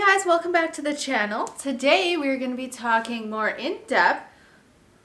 guys, welcome back to the channel. Today we're going to be talking more in depth,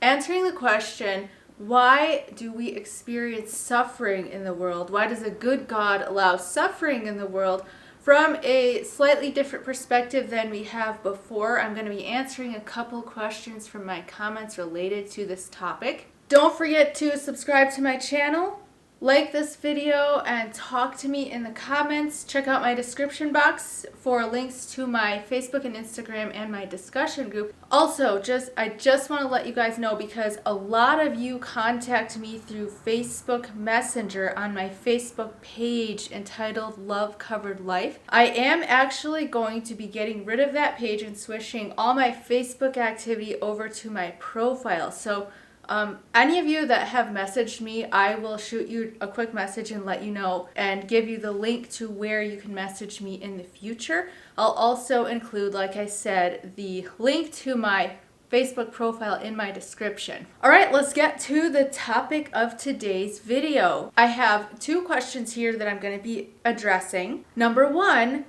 answering the question, why do we experience suffering in the world? Why does a good God allow suffering in the world? From a slightly different perspective than we have before, I'm going to be answering a couple questions from my comments related to this topic. Don't forget to subscribe to my channel, like this video, and talk to me in the comments. Check out my description box for links to my Facebook and Instagram and my discussion group. Also, I just want to let you guys know, because a lot of you contact me through Facebook Messenger on my Facebook page entitled Love Covered Life. I am actually going to be getting rid of that page and switching all my Facebook activity over to my profile. So any of you that have messaged me, I will shoot you a quick message and let you know and give you the link to where you can message me in the future. I'll also include, like I said, the link to my Facebook profile in my description. All right, let's get to the topic of today's video. I have two questions here that I'm going to be addressing. Number one,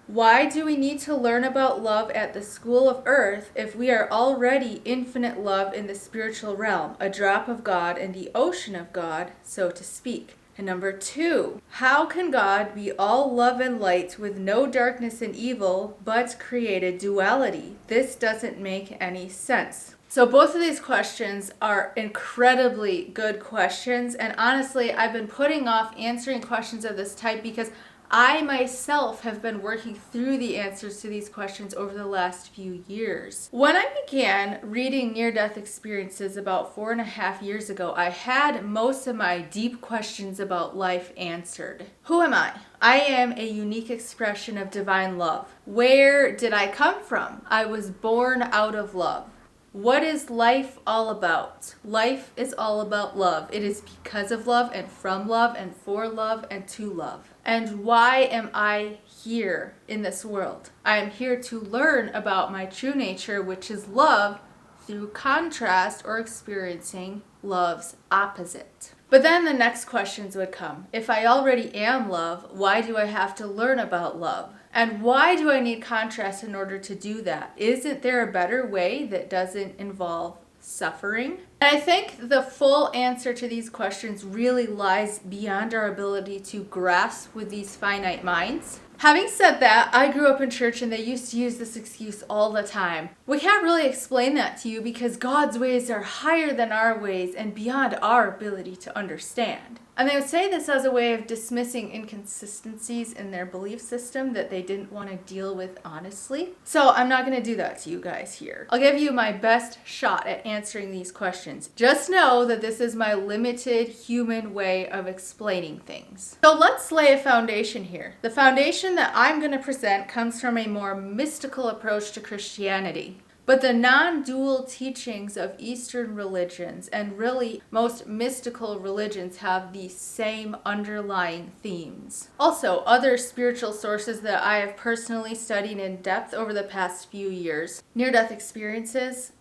why do we need to learn about love at the school of earth if we are already infinite love in the spiritual realm, a drop of God in the ocean of God, so to speak? And number two, how can God be all love and light with no darkness and evil, but create a duality? This doesn't make any sense. So both of these questions are incredibly good questions, and honestly, I've been putting off answering questions of this type because I myself have been working through the answers to these questions over the last few years. When I began reading near-death experiences about 4.5 years ago, I had most of my deep questions about life answered. Who am I? I am a unique expression of divine love. Where did I come from? I was born out of love. What is life all about? Life is all about love. It is because of love and from love and for love and to love. And why am I here in this world? I am here to learn about my true nature, which is love, through contrast or experiencing love's opposite. But then the next questions would come. If I already am love, why do I have to learn about love? And why do I need contrast in order to do that? Isn't there a better way that doesn't involve suffering? And I think the full answer to these questions really lies beyond our ability to grasp with these finite minds. Having said that, I grew up in church and they used to use this excuse all the time. We can't really explain that to you because God's ways are higher than our ways and beyond our ability to understand. And they would say this as a way of dismissing inconsistencies in their belief system that they didn't want to deal with honestly. So I'm not going to do that to you guys here. I'll give you my best shot at answering these questions. Just know that this is my limited human way of explaining things. So let's lay a foundation here. The foundation that I'm going to present comes from a more mystical approach to Christianity. But the non-dual teachings of Eastern religions and really most mystical religions have the same underlying themes. Also, other spiritual sources that I have personally studied in depth over the past few years: near-death experiences,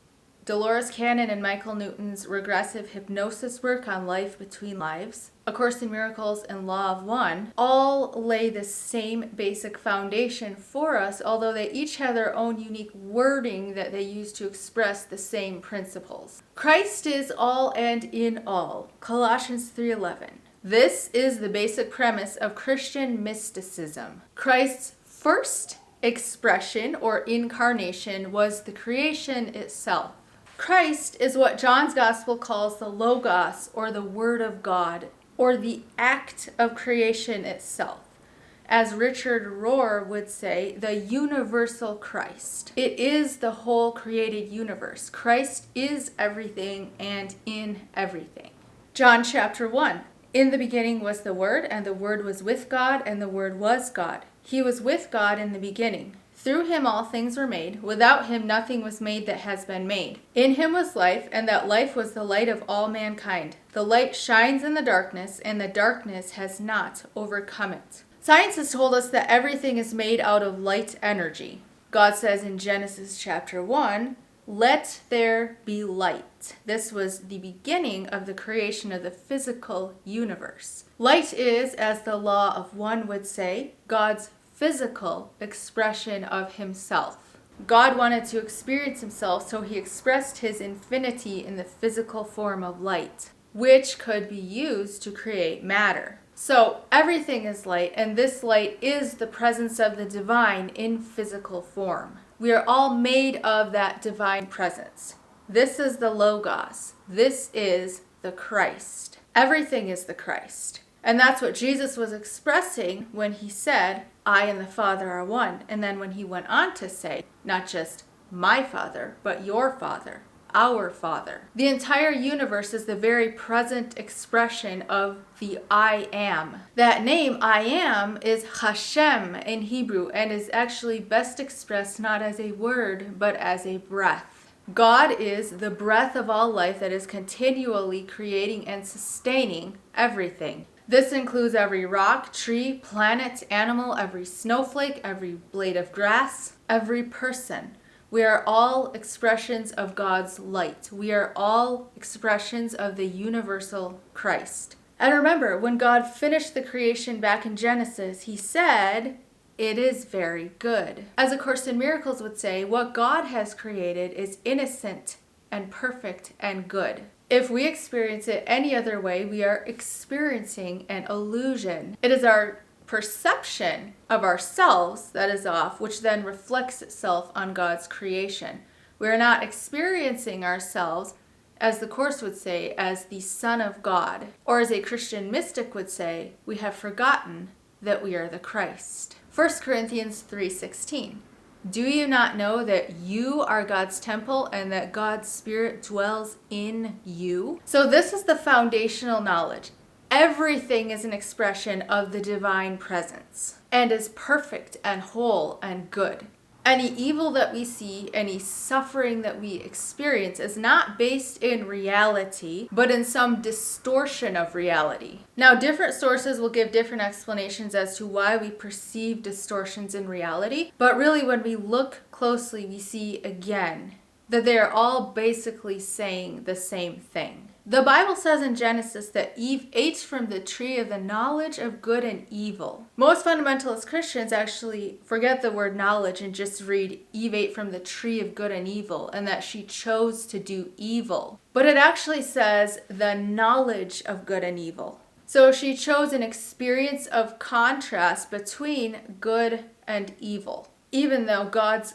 Dolores Cannon and Michael Newton's regressive hypnosis work on life between lives, A Course in Miracles, and Law of One, all lay the same basic foundation for us, although they each have their own unique wording that they use to express the same principles. Christ is all and in all, Colossians 3:11. This is the basic premise of Christian mysticism. Christ's first expression or incarnation was the creation itself. Christ is what John's Gospel calls the Logos, or the Word of God, or the act of creation itself. As Richard Rohr would say, the universal Christ. It is the whole created universe. Christ is everything and in everything. John chapter 1. In the beginning was the Word, and the Word was with God, and the Word was God. He was with God in the beginning. Through him all things were made. Without him nothing was made that has been made. In him was life, and that life was the light of all mankind. The light shines in the darkness, and the darkness has not overcome it. Science has told us that everything is made out of light energy. God says in Genesis chapter 1, "Let there be light." This was the beginning of the creation of the physical universe. Light is, as the law of one would say, God's physical expression of himself. God wanted to experience himself, so he expressed his infinity in the physical form of light, which could be used to create matter. So everything is light, and this light is the presence of the divine in physical form. We are all made of that divine presence. This is the Logos. This is the Christ. Everything is the Christ. And that's what Jesus was expressing when he said, I and the Father are one. And then when he went on to say, not just my Father, but your Father, our Father. The entire universe is the very present expression of the I am. That name, I am, is Hashem in Hebrew and is actually best expressed not as a word, but as a breath. God is the breath of all life that is continually creating and sustaining everything. This includes every rock, tree, planet, animal, every snowflake, every blade of grass, every person. We are all expressions of God's light. We are all expressions of the universal Christ. And remember, when God finished the creation back in Genesis, he said, it is very good. As A Course in Miracles would say, what God has created is innocent and perfect and good. If we experience it any other way, we are experiencing an illusion. It is our perception of ourselves that is off, which then reflects itself on God's creation. We are not experiencing ourselves, as the Course would say, as the Son of God. Or as a Christian mystic would say, we have forgotten that we are the Christ. 1 Corinthians 3:16. Do you not know that you are God's temple and that God's Spirit dwells in you? So this is the foundational knowledge. Everything is an expression of the divine presence and is perfect and whole and good. Any evil that we see, any suffering that we experience is not based in reality, but in some distortion of reality. Now, different sources will give different explanations as to why we perceive distortions in reality, but really when we look closely, we see again that they are all basically saying the same thing. The Bible says in Genesis that Eve ate from the tree of the knowledge of good and evil. Most fundamentalist Christians actually forget the word knowledge and just read Eve ate from the tree of good and evil and that she chose to do evil. But it actually says the knowledge of good and evil. So she chose an experience of contrast between good and evil, even though God's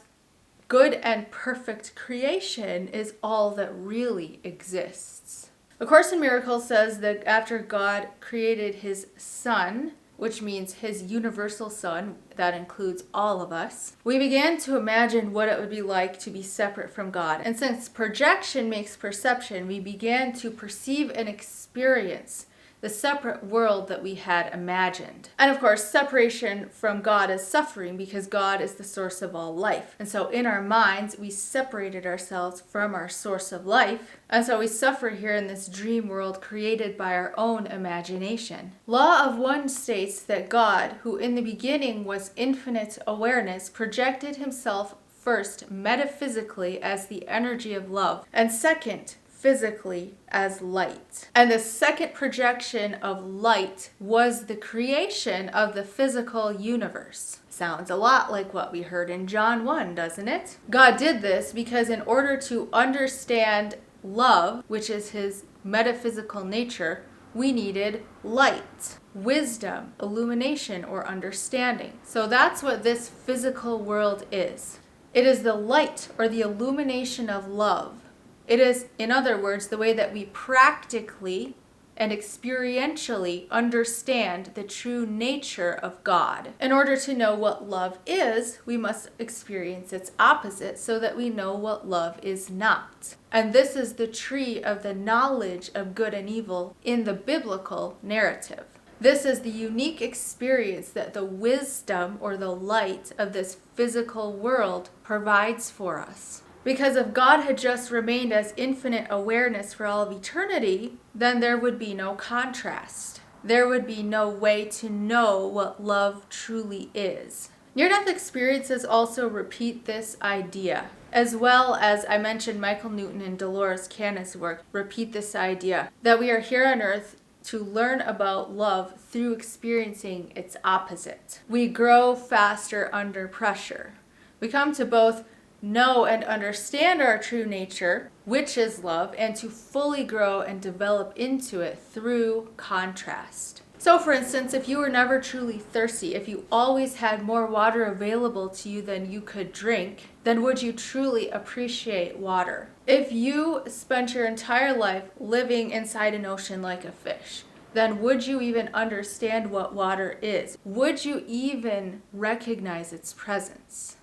good and perfect creation is all that really exists. A Course in Miracles says that after God created his Son, which means his universal Son, that includes all of us, we began to imagine what it would be like to be separate from God. And since projection makes perception, we began to perceive and experience the separate world that we had imagined. And of course, separation from God is suffering because God is the source of all life. And so in our minds, we separated ourselves from our source of life. And so we suffer here in this dream world created by our own imagination. Law of One states that God, who in the beginning was infinite awareness, projected himself first metaphysically as the energy of love, and second, physically as light. And the second projection of light was the creation of the physical universe. Sounds a lot like what we heard in John 1, doesn't it? God did this because in order to understand love, which is his metaphysical nature, we needed light, wisdom, illumination, or understanding. So that's what this physical world is. It is the light or the illumination of love. It is, in other words, the way that we practically and experientially understand the true nature of God. In order to know what love is, we must experience its opposite so that we know what love is not. And this is the tree of the knowledge of good and evil in the biblical narrative. This is the unique experience that the wisdom or the light of this physical world provides for us. Because if God had just remained as infinite awareness for all of eternity, then there would be no contrast. There would be no way to know what love truly is. Near-death experiences also repeat this idea, as well as I mentioned Michael Newton and Dolores Canna's work repeat this idea that we are here on earth to learn about love through experiencing its opposite. We grow faster under pressure. We come to both know and understand our true nature, which is love, and to fully grow and develop into it through contrast. So for instance, if you were never truly thirsty, if you always had more water available to you than you could drink, then would you truly appreciate water? If you spent your entire life living inside an ocean like a fish, then would you even understand what water is? Would you even recognize its presence?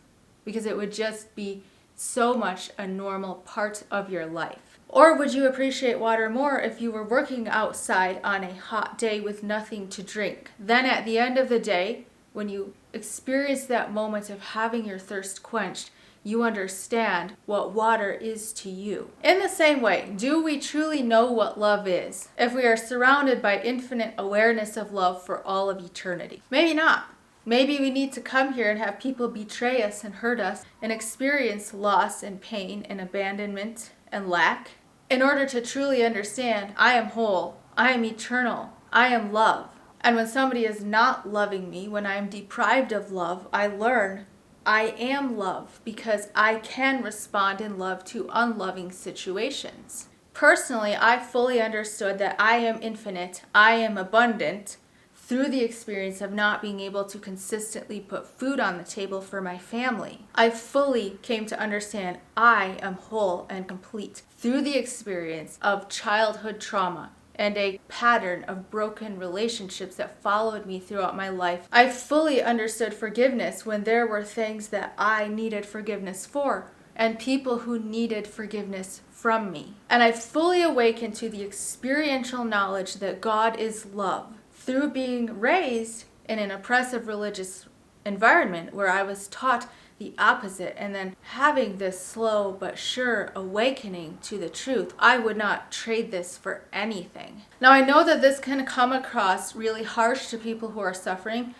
Because it would just be so much a normal part of your life. Or would you appreciate water more if you were working outside on a hot day with nothing to drink? Then at the end of the day, when you experience that moment of having your thirst quenched, you understand what water is to you. In the same way, do we truly know what love is if we are surrounded by infinite awareness of love for all of eternity? Maybe not. Maybe we need to come here and have people betray us and hurt us and experience loss and pain and abandonment and lack in order to truly understand I am whole, I am eternal, I am love. And when somebody is not loving me, when I am deprived of love, I learn I am love because I can respond in love to unloving situations. Personally, I fully understood that I am infinite, I am abundant, through the experience of not being able to consistently put food on the table for my family. I fully came to understand I am whole and complete through the experience of childhood trauma and a pattern of broken relationships that followed me throughout my life. I fully understood forgiveness when there were things that I needed forgiveness for and people who needed forgiveness from me. And I fully awakened to the experiential knowledge that God is love, through being raised in an oppressive religious environment where I was taught the opposite and then having this slow but sure awakening to the truth. I would not trade this for anything. Now I know that this can come across really harsh to people who are suffering,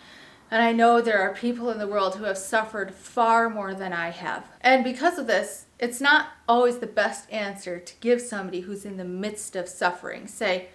and I know there are people in the world who have suffered far more than I have. And because of this, it's not always the best answer to give somebody who's in the midst of suffering. Say,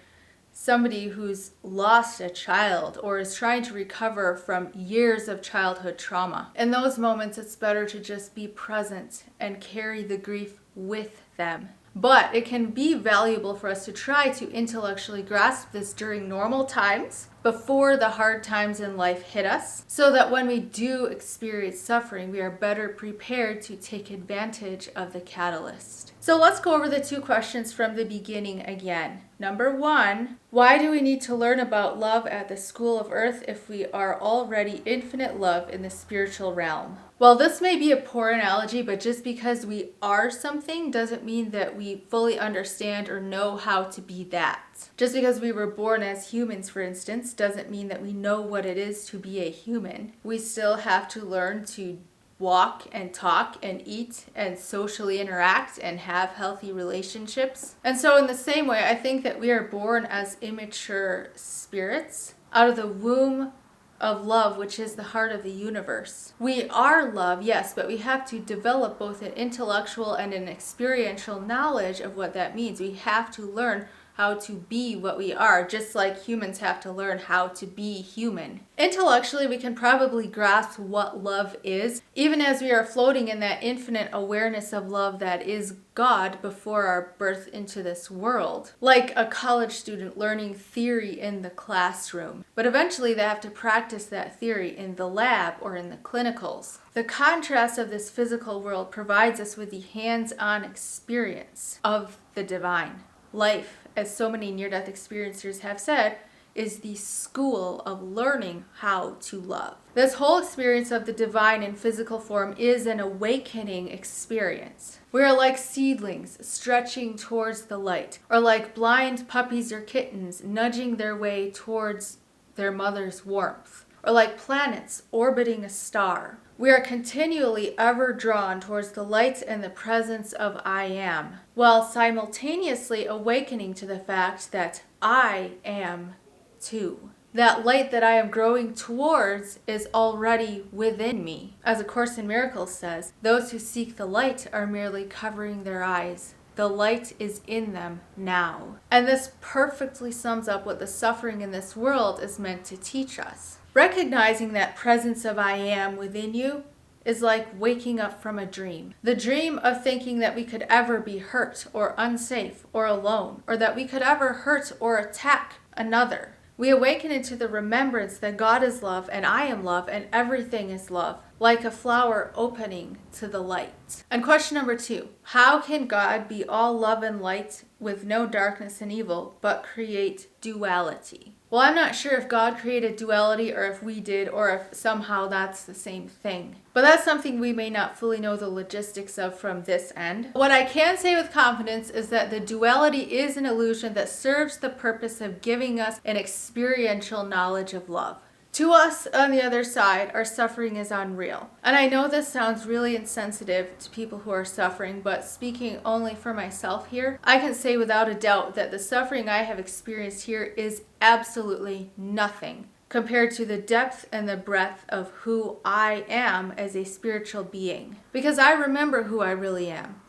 somebody who's lost a child or is trying to recover from years of childhood trauma. In those moments, it's better to just be present and carry the grief with them. But it can be valuable for us to try to intellectually grasp this during normal times, before the hard times in life hit us, so that when we do experience suffering, we are better prepared to take advantage of the catalyst. So let's go over the two questions from the beginning again. Number one, why do we need to learn about love at the school of earth if we are already infinite love in the spiritual realm? Well, this may be a poor analogy, but just because we are something doesn't mean that we fully understand or know how to be that. Just because we were born as humans, for instance, doesn't mean that we know what it is to be a human. We still have to learn to walk and talk and eat and socially interact and have healthy relationships. And so in the same way, I think that we are born as immature spirits out of the womb of love, which is the heart of the universe. We are love, yes, but we have to develop both an intellectual and an experiential knowledge of what that means. We have to learn how to be what we are, just like humans have to learn how to be human. Intellectually, we can probably grasp what love is, even as we are floating in that infinite awareness of love that is God before our birth into this world. Like a college student learning theory in the classroom, but eventually they have to practice that theory in the lab or in the clinicals. The contrast of this physical world provides us with the hands-on experience of the divine. Life, as so many near-death experiencers have said, is the school of learning how to love. This whole experience of the divine in physical form is an awakening experience. We are like seedlings stretching towards the light, or like blind puppies or kittens nudging their way towards their mother's warmth, or like planets orbiting a star. We are continually ever drawn towards the light and the presence of I am, while simultaneously awakening to the fact that I am too. That light that I am growing towards is already within me. As A Course in Miracles says, those who seek the light are merely covering their eyes. The light is in them now. And this perfectly sums up what the suffering in this world is meant to teach us. Recognizing that presence of I am within you is like waking up from a dream. The dream of thinking that we could ever be hurt or unsafe or alone, or that we could ever hurt or attack another. We awaken into the remembrance that God is love and I am love and everything is love, like a flower opening to the light. And question number 2, how can God be all love and light with no darkness and evil, but create duality? Well, I'm not sure if God created duality or if we did, or if somehow that's the same thing. But that's something we may not fully know the logistics of from this end. What I can say with confidence is that the duality is an illusion that serves the purpose of giving us an experiential knowledge of love. To us, on the other side, our suffering is unreal. And I know this sounds really insensitive to people who are suffering, but speaking only for myself here, I can say without a doubt that the suffering I have experienced here is absolutely nothing compared to the depth and the breadth of who I am as a spiritual being. Because I remember who I really am.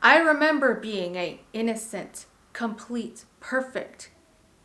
I remember being an innocent, complete, perfect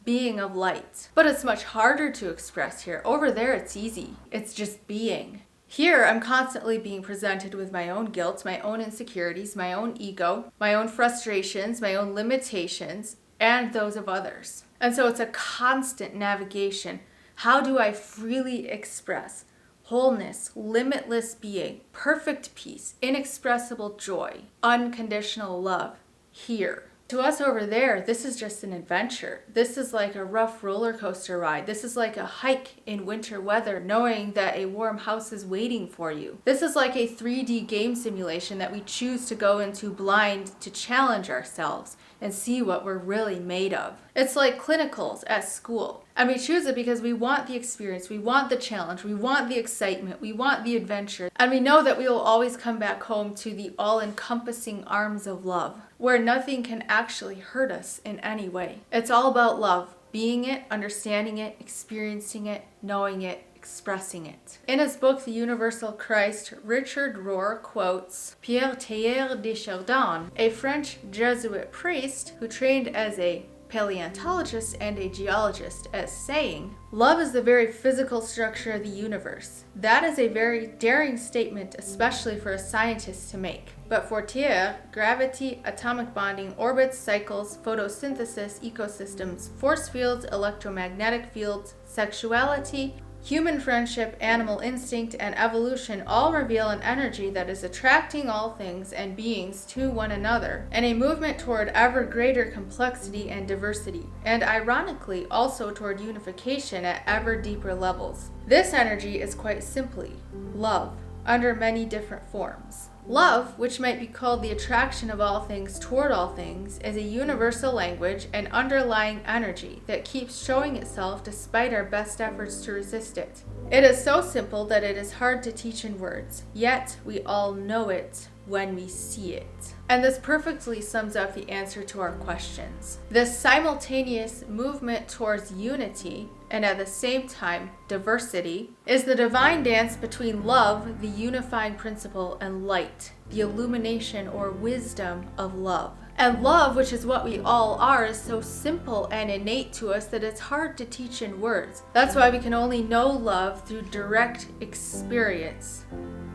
being of light. But it's much harder to express here. Over there it's easy. It's just being. Here I'm constantly being presented with my own guilt, my own insecurities, my own ego, my own frustrations, my own limitations, and those of others. And so it's a constant navigation. How do I freely express wholeness, limitless being, perfect peace, inexpressible joy, unconditional love here? To us over there, this is just an adventure. This is like a rough roller coaster ride. This is like a hike in winter weather, knowing that a warm house is waiting for you. This is like a 3D game simulation that we choose to go into blind to challenge ourselves and see what we're really made of. It's like clinicals at school. And we choose it because we want the experience, we want the challenge, we want the excitement, we want the adventure. And we know that we will always come back home to the all-encompassing arms of love, where nothing can actually hurt us in any way. It's all about love, being it, understanding it, experiencing it, knowing it, expressing it. In his book, The Universal Christ, Richard Rohr quotes Pierre Teilhard de Chardin, a French Jesuit priest who trained as a paleontologist and a geologist, as saying, "Love is the very physical structure of the universe." That is a very daring statement, especially for a scientist to make. But for Teilhard, gravity, atomic bonding, orbits, cycles, photosynthesis, ecosystems, force fields, electromagnetic fields, sexuality, human friendship, animal instinct, and evolution all reveal an energy that is attracting all things and beings to one another, and a movement toward ever greater complexity and diversity, and ironically also toward unification at ever deeper levels. This energy is quite simply love, under many different forms. Love, which might be called the attraction of all things toward all things, is a universal language and underlying energy that keeps showing itself despite our best efforts to resist it. It is so simple that it is hard to teach in words, yet we all know it when we see it. And this perfectly sums up the answer to our questions. This simultaneous movement towards unity and at the same time diversity is the divine dance between love, the unifying principle, and light, the illumination or wisdom of love. And love, which is what we all are, is so simple and innate to us that it's hard to teach in words. That's why we can only know love through direct experience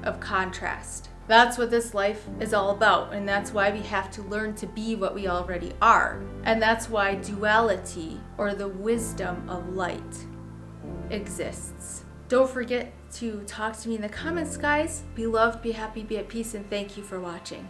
of contrast. That's what this life is all about, and that's why we have to learn to be what we already are. And that's why duality, or the wisdom of light, exists. Don't forget to talk to me in the comments, guys. Be loved, be happy, be at peace, and thank you for watching.